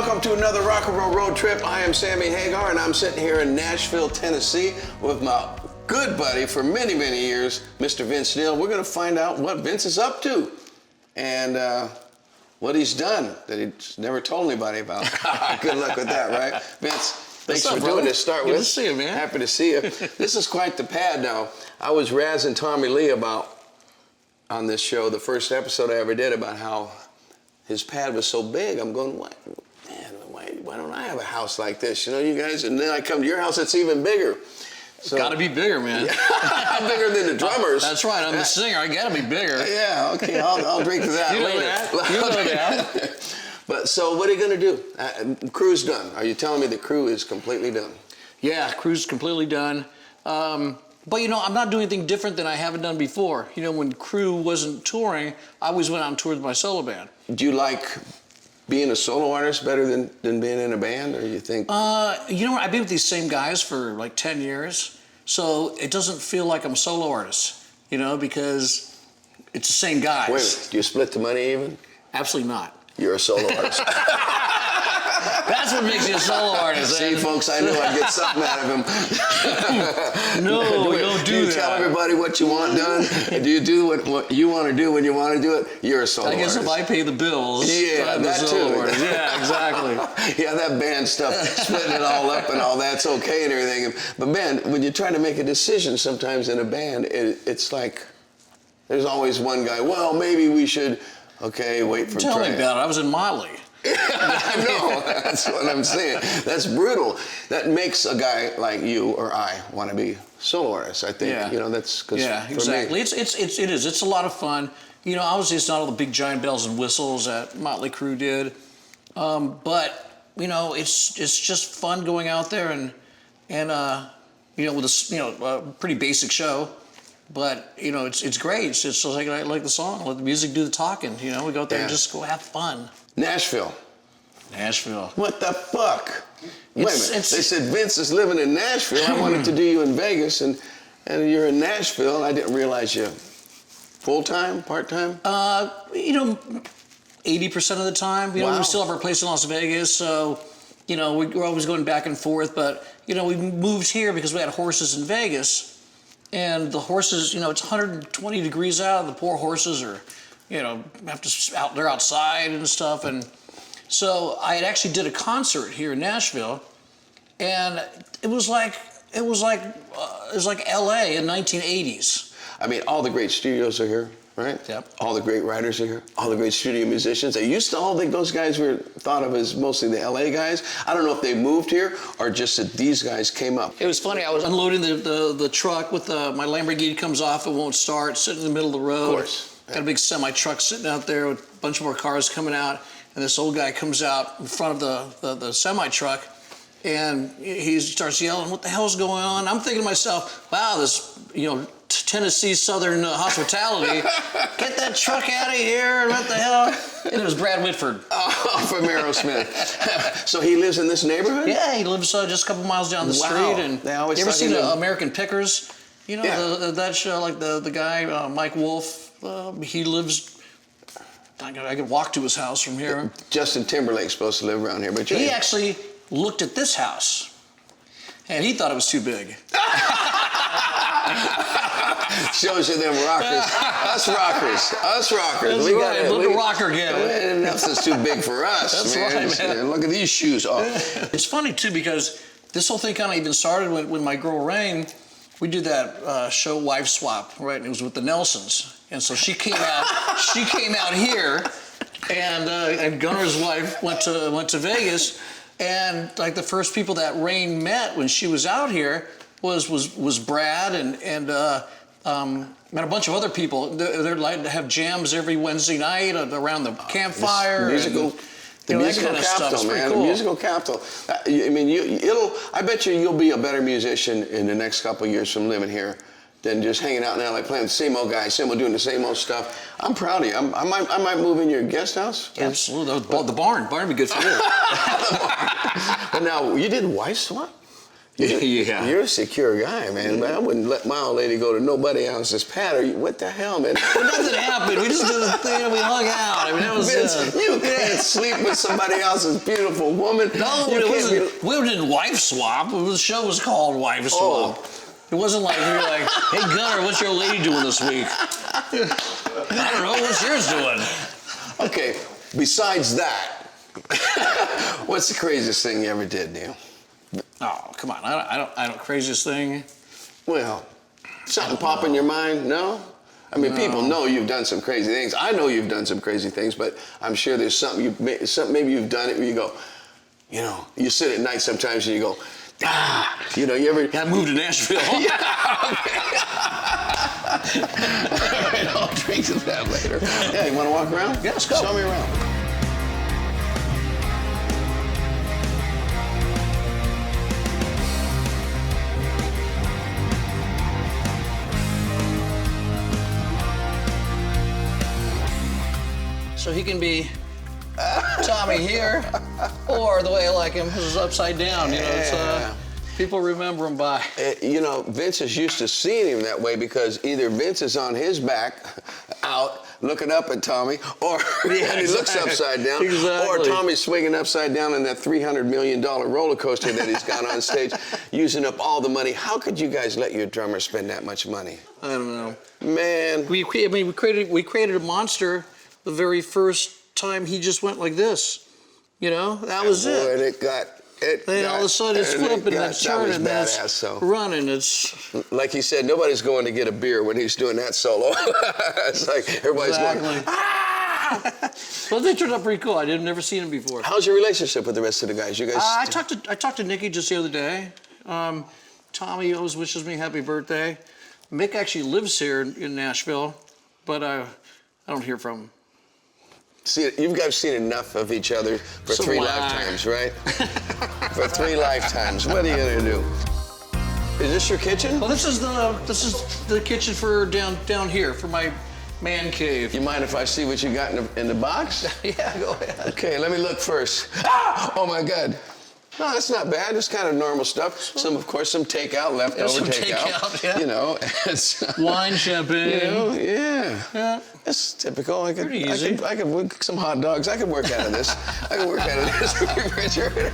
welcome to another rock and roll road trip. I am Sammy Hagar, and I'm sitting here in Nashville, Tennessee, with my good buddy for many, many years, Mr. Vince Neil. We're going to find out what Vince is up to and what he's done that he's never told anybody about. Good luck with that, right? Vince, thanks for doing this. Start with. Good to see you, man. Happy to see you. This is quite the pad now. I was razzing Tommy Lee on this show, the first episode I ever did, about how his pad was so big. I'm going, why don't I have a house like this? You know, you guys, and then I come to your house, it's even bigger. So, gotta be bigger, man. Bigger than the drummers. That's right, I'm the singer, I gotta be bigger. Yeah, okay, I'll drink to that you later. Know that. You know that. But so what are you gonna do? Crue's done. Are you telling me the Crue is completely done? Yeah, Crue's completely done. But you know, I'm not doing anything different than I haven't done before. You know, when Crue wasn't touring, I always went out and toured with my solo band. Do you like being a solo artist better than being in a band, or you think? You know what, I've been with these same guys for like 10 years, so it doesn't feel like I'm a solo artist, you know, because it's the same guys. Wait a minute, do you split the money even? Absolutely not. You're a solo artist. That's what makes you a solo artist. See, folks, I knew I'd get something out of him. No, don't do that. Do you tell everybody what you want done? Do you do what you want to do when you want to do it? You're a solo artist. I guess if I pay the bills, yeah, I'm that a solo too. artist. Yeah, exactly. Yeah, that band stuff, splitting it all up and all that's okay and everything. But man, when you try to make a decision sometimes in a band, it's like there's always one guy, well, maybe we should, okay, wait for Tell me about it. I was in Motley. I know, that's what I'm saying. That's brutal. That makes a guy like you or I want to be solo artists, I think. Yeah. You know, that's because exactly. Me, it is. It's a lot of fun. You know, obviously it's not all the big giant bells and whistles that Motley Crue did, but you know, it's just fun going out there and you know, with a pretty basic show. But you know, it's great. It's just like I like the song. Let the music do the talking. You know, we go out there and just go have fun. Nashville. What the fuck? Wait a minute. They said Vince is living in Nashville. I wanted to do you in Vegas, and you're in Nashville. I didn't realize you full-time, part-time? You know, 80% of the time. You know, we still have our place in Las Vegas, so you know, we're always going back and forth. But you know, we moved here because we had horses in Vegas, and the horses, you know, it's 120 degrees out. The poor horses are, you know, they're outside and stuff. And so I had actually did a concert here in Nashville, and it was like LA in 1980s. I mean, all the great studios are here, right? Yep. All the great writers are here. All the great studio musicians. I used to all think those guys were thought of as mostly the LA guys. I don't know if they moved here or just that these guys came up. It was funny. I was unloading the truck with my Lamborghini comes off. It won't start. Sitting in the middle of the road. Of course. Got a big semi truck sitting out there with a bunch more cars coming out, and this old guy comes out in front of the semi truck, and he starts yelling, "What the hell's going on?" I'm thinking to myself, "Wow, this Tennessee Southern hospitality. Get that truck out of here! What the hell?" And it was Brad Whitford. Oh, from Aerosmith. So he lives in this neighborhood? Yeah, he lives just a couple miles down the street. And they always you ever seen American Pickers? You know, that show, like the guy, Mike Wolf, he lives, I could walk to his house from here. Justin Timberlake's supposed to live around here, but he actually looked at this house, and he thought it was too big. Shows you them rockers. Us rockers. That's right. Look at rocker get it. Enough is too big for us. That's man. right, man. Look at these shoes. Oh. It's funny, too, because this whole thing kind of even started when my girl Rain, we did that show Wife Swap, right? And it was with the Nelsons. And so she came out here, and Gunner's wife went to Vegas, and like the first people that Rain met when she was out here was Brad and met a bunch of other people. They're like to have jams every Wednesday night around the campfire. The musical capital, man. Cool. The musical capital. I mean, I bet you'll be a better musician in the next couple of years from living here than just hanging out in LA playing the same old guys, doing the same old stuff. I'm proud of you. I might move in your guest house. Yeah, absolutely. The barn would be good for you. But now, you did Wife Swap? Yeah. You're a secure guy, man. But I wouldn't let my old lady go to nobody else's pad. Or what the hell, man? Nothing happened. We just did the thing and we hung out. I mean, that was Vince, you can't sleep with somebody else's beautiful woman. No, you it can't wasn't. We didn't wife swap. The show was called Wife Swap. Oh. It wasn't like we were like, hey Gunnar, what's your lady doing this week? I don't know. What's yours doing? Okay. Besides that, what's the craziest thing you ever did, Neil? Oh, come on. I don't. Craziest thing. Well, something pop in your mind? No? I mean, people know you've done some crazy things. I know you've done some crazy things, but I'm sure there's something maybe you've done it where you go, you know, you sit at night sometimes and you go, you know, you ever... I moved to Nashville. Yeah, okay. All right, I'll drink to that later. Yeah, you want to walk around? Yeah, let's go. Show me around. So he can be Tommy here, or the way I like him is upside down. You know, it's people remember him by. You know, Vince is used to seeing him that way because either Vince is on his back, out looking up at Tommy, or and he looks upside down, or Tommy's swinging upside down in that $300 million roller coaster that he's got on stage, using up all the money. How could you guys let your drummer spend that much money? I don't know, man. We created a monster the very first time he just went like this. You know, that was it. And it got. Then all of a sudden it's flipping and it's turning and it's running. It's like he said, nobody's going to get a beer when he's doing that solo. It's like everybody's going. Ah! Well, they turned out pretty cool. Never seen him before. How's your relationship with the rest of the guys? You guys? I talked to Nikki just the other day. Tommy always wishes me happy birthday. Mick actually lives here in Nashville, but I don't hear from him. See, you guys seen enough of each other for 3 lifetimes, right? For 3 lifetimes. What are you gonna do? Is this your kitchen? Well, this is the kitchen for down here for my man cave. You mind if I see what you got in the box? Yeah, go ahead. Okay, let me look first. Ah! Oh my God. No, that's not bad. It's kind of normal stuff. Of course, some takeout, leftover takeout. Yeah. You know, wine, champagne. You know, yeah. Yeah. That's typical. I could work some hot dogs. I could work out of this. I could work out of this refrigerator.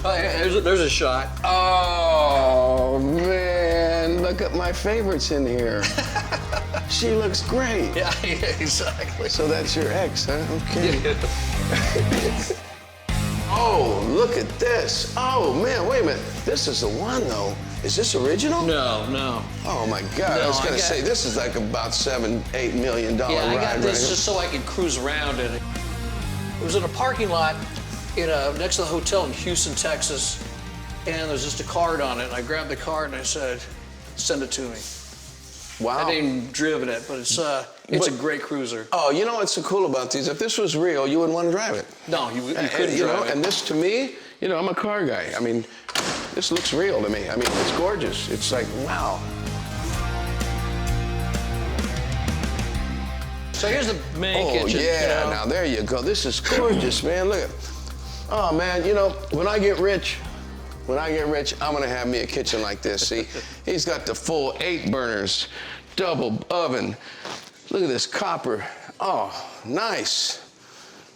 Oh, yeah, there's a shot. Oh man, look at my favorites in here. She looks great. Yeah, exactly. So that's your ex, huh? Okay. Oh, look at this. Oh, man, wait a minute. This is the one, though. Is this original? No. Oh, my God. No, I was going to say, this is like about $7-8 million ride. Yeah, I got this right? just so I could cruise around in it. It was in a parking lot next to the hotel in Houston, Texas, and there's just a card on it. And I grabbed the card and I said, send it to me. Wow. I didn't even driven it, but it's a great cruiser. Oh, you know what's so cool about these? If this was real, you wouldn't want to drive it. No, you couldn't drive it. And this, to me, you know, I'm a car guy. I mean, this looks real to me. I mean, it's gorgeous. It's like, wow. So here's the main kitchen. Oh, yeah, you know? now there you go. This is gorgeous, man. Look at Oh, man, you know, when I get rich, I'm gonna have me a kitchen like this. See, he's got the full 8 burners, double oven. Look at this copper. Oh, nice.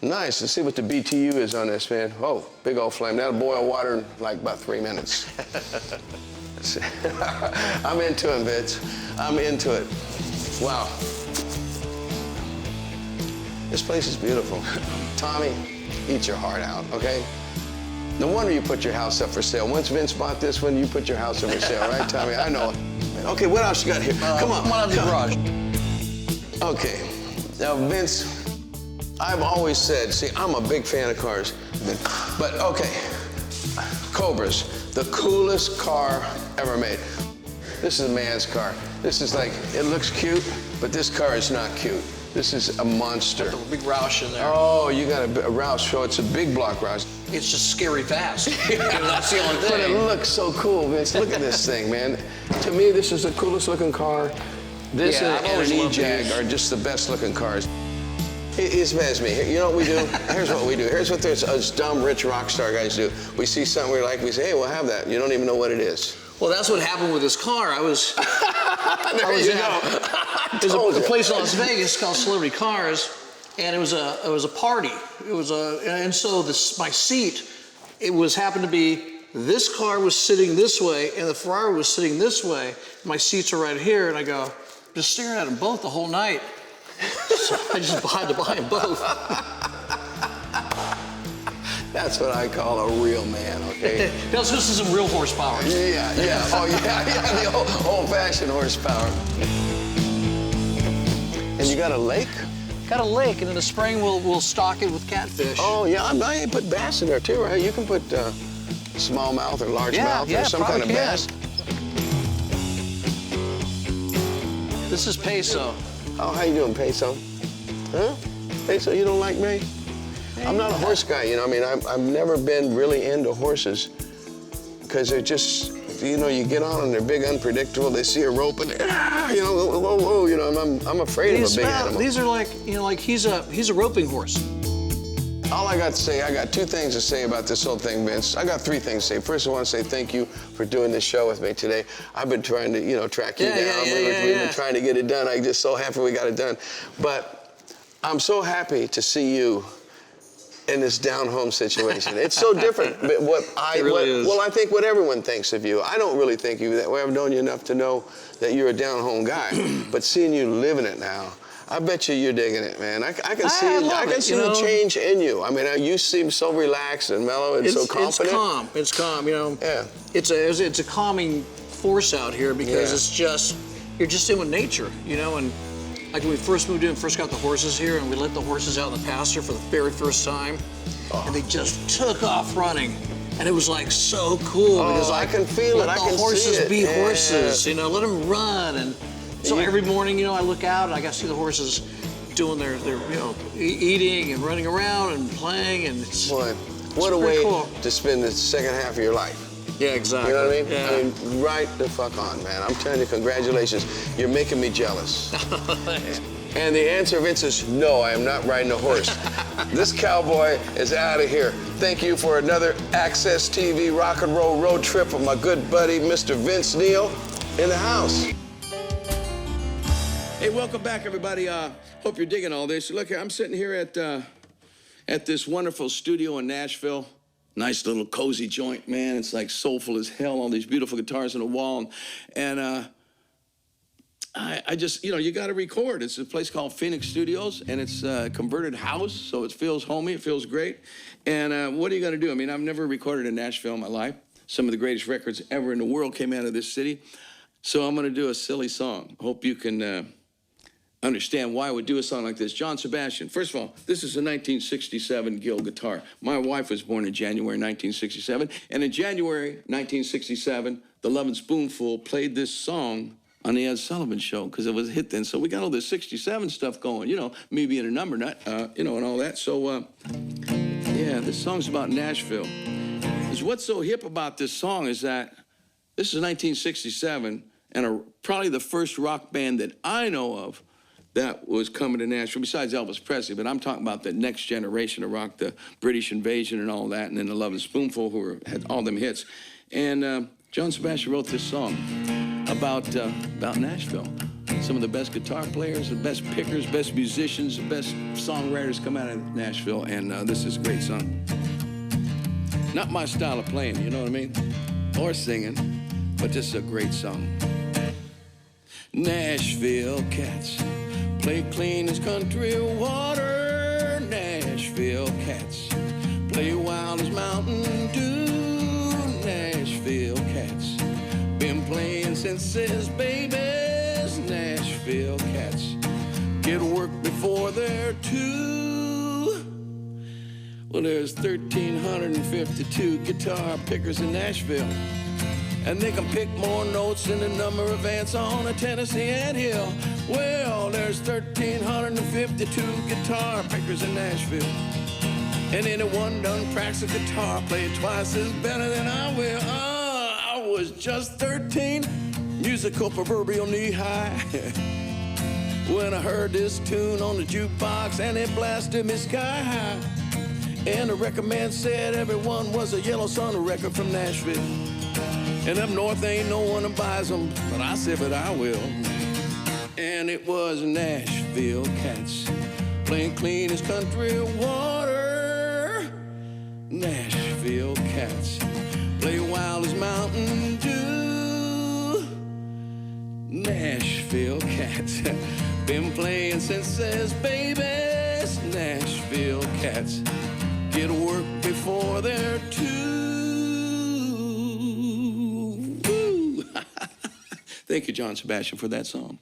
Nice. Let's see what the BTU is on this, man. Oh, big old flame. That'll boil water in like about 3 minutes. I'm into it, Vince. I'm into it. Wow. This place is beautiful. Tommy, eat your heart out, okay? No wonder you put your house up for sale. Once Vince bought this one, you put your house up for sale, right, Tommy? I know. Okay, what else you got here? Come on. Come on out of the garage. Okay. Now, Vince, I've always said, see, I'm a big fan of cars. But, okay, Cobras, the coolest car ever made. This is a man's car. This is like, it looks cute, but this car is not cute. This is a monster. Got the big Roush in there. Oh, you got a Roush, so it's a big block Roush. It's just scary fast. That's the only thing. But it looks so cool, Vince. Look at this thing, man. To me, this is the coolest looking car. This and an E-Jag are just the best looking cars. He's past me. You know what we do? Here's what we do. Here's what us dumb, rich rock star guys do. We see something we like, we say, hey, we'll have that. You don't even know what it is. Well, that's what happened with this car. I was There's a place in Las Vegas called Celebrity Cars, and it was a party. And so my seat, happened to be, this car was sitting this way, and the Ferrari was sitting this way. My seats are right here, and I go, just staring at them both the whole night. So I just had to buy them both. That's what I call a real man, okay? This is some real horsepower. Yeah. Oh, yeah, the old-fashioned horsepower. And you got a lake? Got a lake, and in the spring we'll stock it with catfish. Oh, yeah, I put bass in there too, right? You can put smallmouth or largemouth or some kind of bass. This is Peso. Oh, how you doing, Peso? Huh? Peso, you don't like me? I'm not a horse guy, you know. I mean, I've never been really into horses because they're just, you know, you get on them, they're big, unpredictable. They see a rope and, you know, whoa, you know. I'm afraid of a big animal. These are like, you know, like he's a roping horse. All I got to say, I got two things to say about this whole thing, Vince. I got three things to say. First, I want to say thank you for doing this show with me today. I've been trying to, you know, track you down. We've been trying to get it done. I'm just so happy we got it done. But I'm so happy to see you in this down-home situation. It's so different. But well, I think what everyone thinks of you. I don't really think you that way. I've known you enough to know that you're a down-home guy. But seeing you living it now, I bet you're digging it, man. I can see the change in you. I mean, you seem so relaxed and mellow and so confident. It's calm, you know. Yeah. It's a calming force out here because it's just, you're just in with nature, you know, and like when we first moved in, first got the horses here, and we let the horses out in the pasture for the very first time, and they just took off running. And it was like so cool because I can feel it. I can see it. Let the horses be horses, you know, let them run. And so every morning, you know, I look out and I got to see the horses doing their you know, eating and running around and playing, and it's what a way to spend the second half of your life. Yeah, exactly. You know what I mean? Yeah. I mean, right the fuck on, man. I'm telling you, congratulations. You're making me jealous. And the answer, Vince, is no, I am not riding a horse. This cowboy is out of here. Thank you for another Access TV rock and roll road trip with my good buddy, Mr. Vince Neil, in the house. Hey, welcome back, everybody. Hope you're digging all this. Look, I'm sitting here at this wonderful studio in Nashville. Nice little cozy joint, man. It's like soulful as hell. All these beautiful guitars on the wall. And I just, you know, you got to record. It's a place called Phoenix Studios, and it's a converted house, so it feels homey. It feels great. And what are you going to do? I mean, I've never recorded in Nashville in my life. Some of the greatest records ever in the world came out of this city. So I'm going to do a silly song. Hope you can understand why I would do a song like this. John Sebastian. First of all, this is a 1967 Guild guitar. My wife was born in January 1967, and in January 1967, the Lovin' Spoonful played this song on the Ed Sullivan Show because it was a hit then. So we got all this 67 stuff going, you know, me being a number nut, you know, and all that. So, yeah, this song's about Nashville. Because what's so hip about this song is that this is 1967, and probably the first rock band that I know of that was coming to Nashville, besides Elvis Presley, but I'm talking about the next generation of rock, the British Invasion and all that, and then the Lovin' Spoonful, who had all them hits. And John Sebastian wrote this song about Nashville. Some of the best guitar players, the best pickers, best musicians, the best songwriters come out of Nashville, and this is a great song. Not my style of playing, you know what I mean? Or singing, but this is a great song. Nashville cats play clean as country water. Nashville cats play wild as Mountain Dew. Nashville cats been playing since his babies. Nashville cats get work before they're two. Well, there's 1,352 guitar pickers in Nashville, and they can pick more notes than the number of ants on a Tennessee anthill. Well, there's 1,352 guitar pickers in Nashville, and anyone done cracks a guitar, play it twice as better than I will. I was just 13, musical proverbial knee high. when I heard this tune on the jukebox and it blasted me sky high. And the record man said everyone was a Yellow Sun record from Nashville. And up north ain't no one that buys them, but I said, but I will. And it was Nashville cats playing clean as country water. Nashville cats play wild as Mountain Dew. Nashville cats been playing since there's babies. Nashville cats get to work before they're two. Woo. Thank you, John Sebastian, for that song.